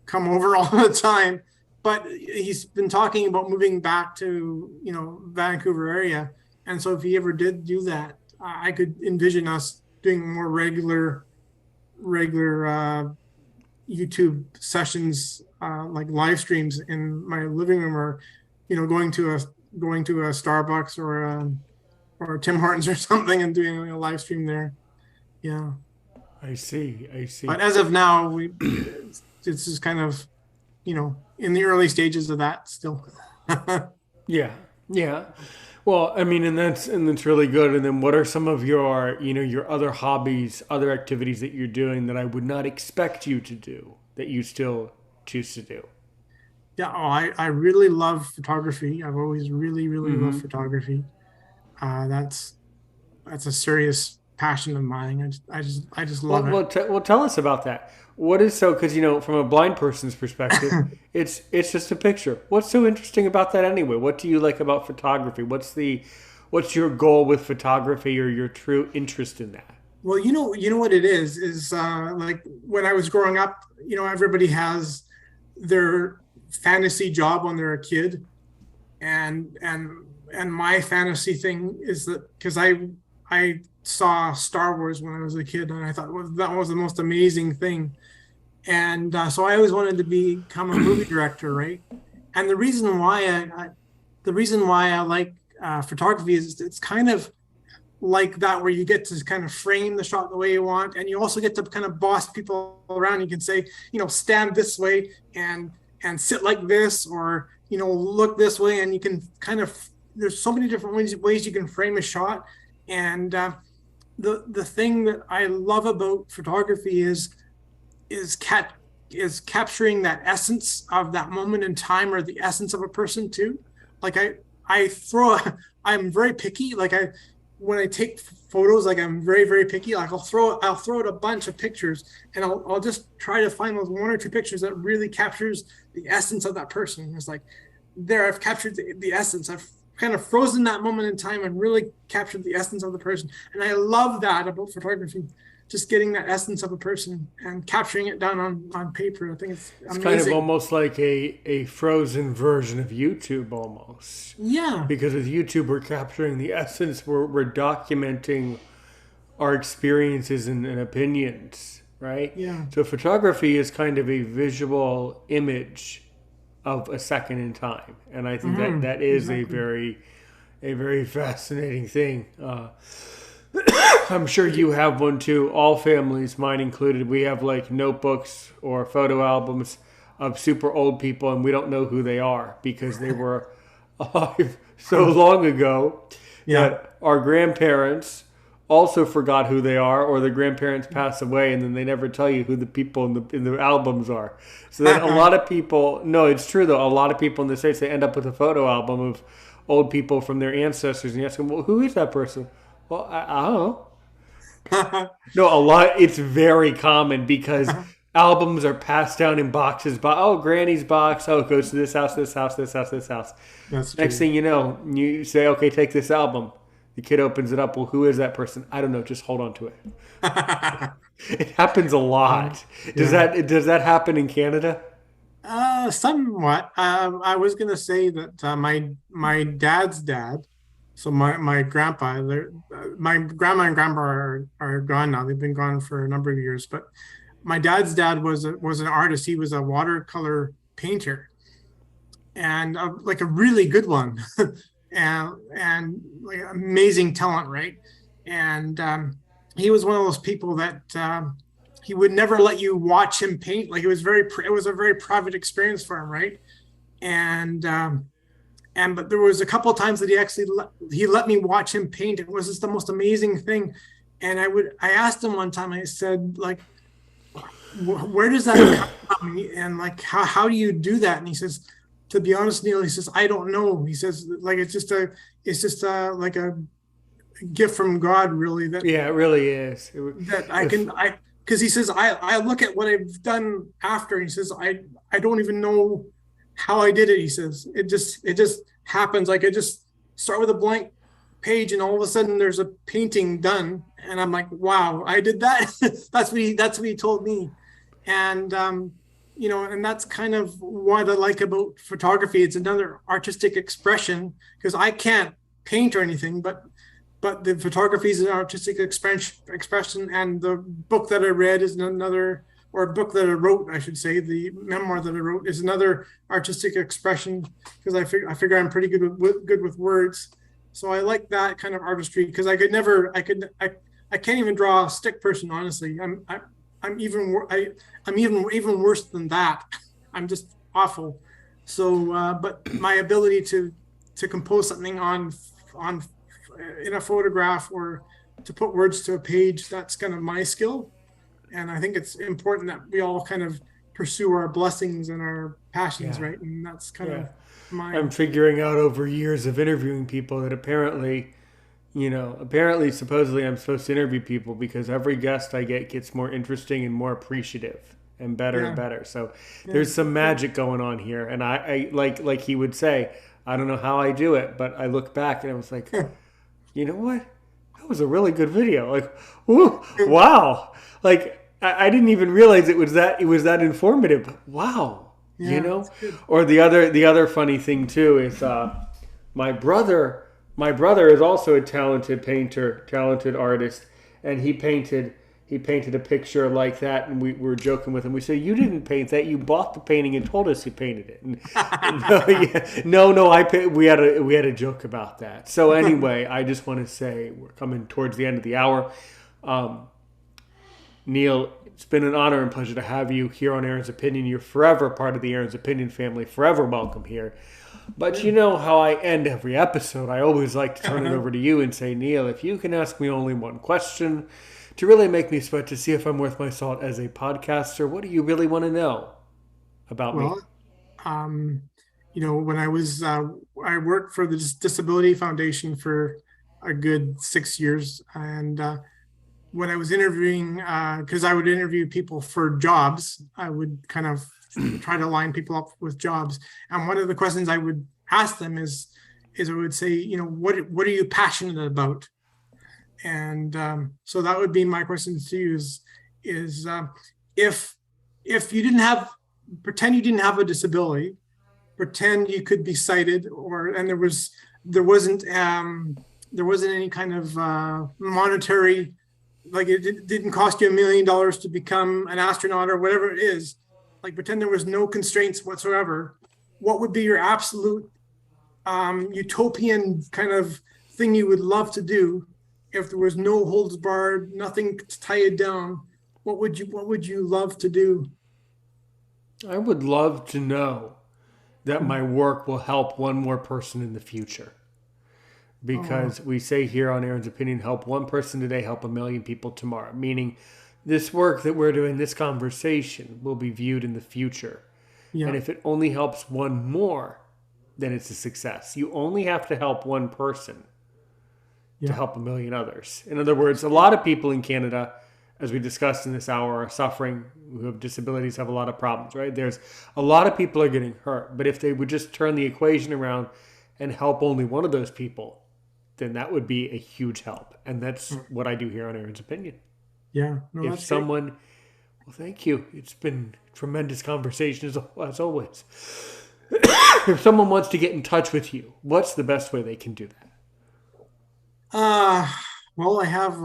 come over all the time. But he's been talking about moving back to Vancouver area, and so if he ever did do that, I could envision us doing more regular YouTube sessions, like live streams in my living room, or going to a Starbucks or Tim Hortons or something, and doing a live stream there. Yeah, I see. I see. but as of now, it's just kind of in the early stages of that still. Yeah. Yeah. Well, I mean, and that's really good. And then, what are some of your your other hobbies, other activities that you're doing that I would not expect you to do that you still choose to do? Yeah, oh, I really love photography. I've always really loved Mm-hmm. photography. That's a serious passion of mine. I just love it. Well, tell us about that. What is so? Because from a blind person's perspective, it's just a picture. What's so interesting about that anyway? What do you like about photography? What's your goal with photography or your true interest in that? Well, you know what it is like when I was growing up, everybody has their fantasy job when they're a kid, and my fantasy thing is that because I saw Star Wars when I was a kid, and I thought, well, that was the most amazing thing, and so I always wanted to become a movie director, right? And the reason why I like photography is it's kind of like that, where you get to kind of frame the shot the way you want, and you also get to kind of boss people around. You can say, stand this way and sit like this, or look this way, and you can kind of, there's so many different ways you can frame a shot. And the thing that I love about photography is cat is capturing that essence of that moment in time, or the essence of a person too. Like I throw I'm very picky. Like when I take photos, like I'm very picky. Like I'll throw out a bunch of pictures, and I'll just try to find those one or two pictures that really captures the essence of that person. It's like, there, I've captured the essence. I've kind of frozen that moment in time and really captured the essence of the person. And I love that about photography, just getting that essence of a person and capturing it down on paper. I think it's It's kind of amazing. almost like a frozen version of YouTube, almost. Yeah. Because with YouTube, we're capturing the essence. We're documenting our experiences and opinions, right? Yeah. So photography is kind of a visual image of a second in time, and I think that Hmm. that is Exactly. a very fascinating thing. I'm sure you have one too. All families, mine included, we have like notebooks or photo albums of super old people, and we don't know who they are because they were alive so long ago Yeah. that our grandparents also forgot who they are, or the grandparents pass away, and then they never tell you who the people in the albums are. So then a lot of people, no, it's true though. A lot of people in the states, they end up with a photo album of old people from their ancestors, and you ask them, well, who is that person? Well, I don't know. No, a lot. It's very common because albums are passed down in boxes. But oh, Granny's box. Oh, it goes to this house, this house, this house, this house. That's Next true. thing you know, you say, okay, take this album. The kid opens it up. Well, who is that person? I don't know. Just hold on to it. It happens a Um, lot. yeah. Does that happen in Canada? Somewhat. I was gonna say that my dad's dad, so my grandpa, my grandma and grandpa are gone now. They've been gone for a number of years. But my dad's dad was an artist. He was a watercolor painter, and like a really good one, and like amazing talent, right? And he was one of those people that he would never let you watch him paint. Like it was a very private experience for him, right? And but there was a couple of times that he let me watch him paint. It was just the most amazing thing. And I asked him one time. I said, like, where does that come from? And like, how do you do that? And he says, to be honest, Neil, he says, I don't know. He says, like, it's just like a gift from God, really, Yeah, it really is. that I If can, because he says, I look at what I've done after. He says, I don't even know how I did it. He says, it just happens. Like I just start with a blank page and all of a sudden there's a painting done. And I'm like, wow, I did that. That's what he told me. And and that's kind of what I like about photography. It's another artistic expression because I can't paint or anything, but the photography is an artistic expression. And the book that I read is another, or a book that I wrote, I should say, the memoir that I wrote is another artistic expression because I figure I'm pretty good with words. So I like that kind of artistry because I can't even draw a stick person. Honestly, I'm even I'm even worse than that. I'm just awful. So, but my ability to compose something on in a photograph or to put words to a page, that's kind of my skill. And I think it's important that we all kind of pursue our blessings and our passions, yeah, right? And that's kind yeah. of I'm mine. figuring out over years of interviewing people that apparently, supposedly, I'm supposed to interview people because every guest I get gets more interesting and more appreciative and better and Yeah, better. So yeah, there's some magic going on here. And I like he would say, I don't know how I do it, but I look back and I was like, you know what? That was a really good video. Like, woo, wow. Like I didn't even realize it was that informative. Wow. You yeah, know? it's good. Or the other funny thing too is my brother my brother is also a talented painter, talented artist, and he painted a picture like that, and we were joking with him. We said, "You didn't paint that. You bought the painting and told us you painted it." And no, yeah, no, we had a joke about that. So anyway, I just want to say we're coming towards the end of the hour. Um, Neil, it's been an honor and pleasure to have you here on Aaron's Opinion. You're forever part of the Aaron's Opinion family, forever welcome here. But you Good. know how I end every episode. I always like to turn it over to you and say, Neil, if you can ask me only one question to really make me sweat to see if I'm worth my salt as a podcaster, what do you really want to know about me? Well, um, when I worked for the Disability Foundation for a good 6 years, and when I was interviewing, because I would interview people for jobs, I would kind of try to line people up with jobs. And one of the questions I would ask them is I would say, what are you passionate about? And so that would be my question to you is if you didn't have pretend you didn't have a disability, pretend you could be sighted, or and there wasn't any kind of monetary, like didn't cost you $1 million to become an astronaut or whatever it is, like pretend there was no constraints whatsoever, what would be your absolute utopian kind of thing you would love to do if there was no holds barred, nothing to tie it down? What would you love to do? I would love to know that my work will help one more person in the future. Oh, Because we say here on Aaron's Opinion, help one person today, help a million people tomorrow. Meaning, this work that we're doing, this conversation, will be viewed in the future. And yeah, if it only helps one more, then it's a success. You only have to help one person to yeah, help a million others. In other words, a lot of people in Canada as we discussed in this hour, are suffering, who have disabilities, have a lot of problems, right? There's a lot of people are getting hurt, but if they would just turn the equation around and help only one of those people, then that would be a huge help. And that's Mm. what I do here on Aaron's Opinion. Yeah, no, If that's great. someone, well, thank you. It's been tremendous conversation as always. If someone wants to get in touch with you, what's the best way they can do that? Uh, well, I have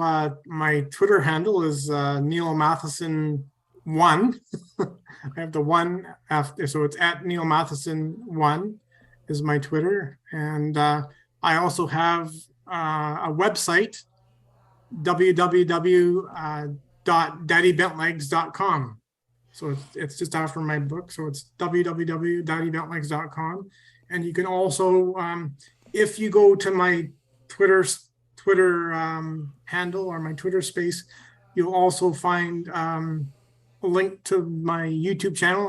my Twitter handle is Neil Matheson one. I have the one after, so it's at Neil Matheson one is my Twitter, and I also have a website www.daddybentlegs.com. So it's just after my book. So it's www.daddybentlegs.com. And you can also, if you go to my Twitter Twitter handle or my Twitter space, you'll also find a link to my YouTube channel.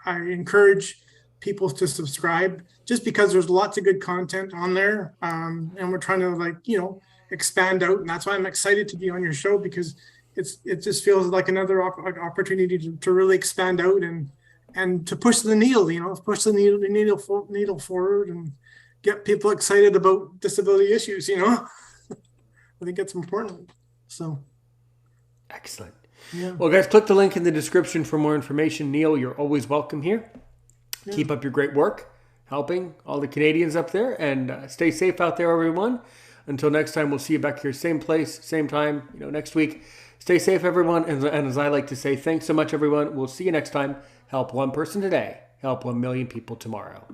I encourage people to subscribe just because there's lots of good content on there, and we're trying to expand out, and that's why I'm excited to be on your show because it just feels like another opportunity to really expand out and to push the needle, push the needle forward and get people excited about disability issues. I think that's important. So Excellent. yeah, Well, guys, click the link in the description for more information. Neil, you're always welcome here. yeah. Keep up your great work, helping all the Canadians up there, and stay safe out there, everyone. Until next time, we'll see you back here, same place, same time, next week. Stay safe, everyone. And as I like to say, thanks so much, everyone. We'll see you next time. Help one person today. Help 1 million people tomorrow.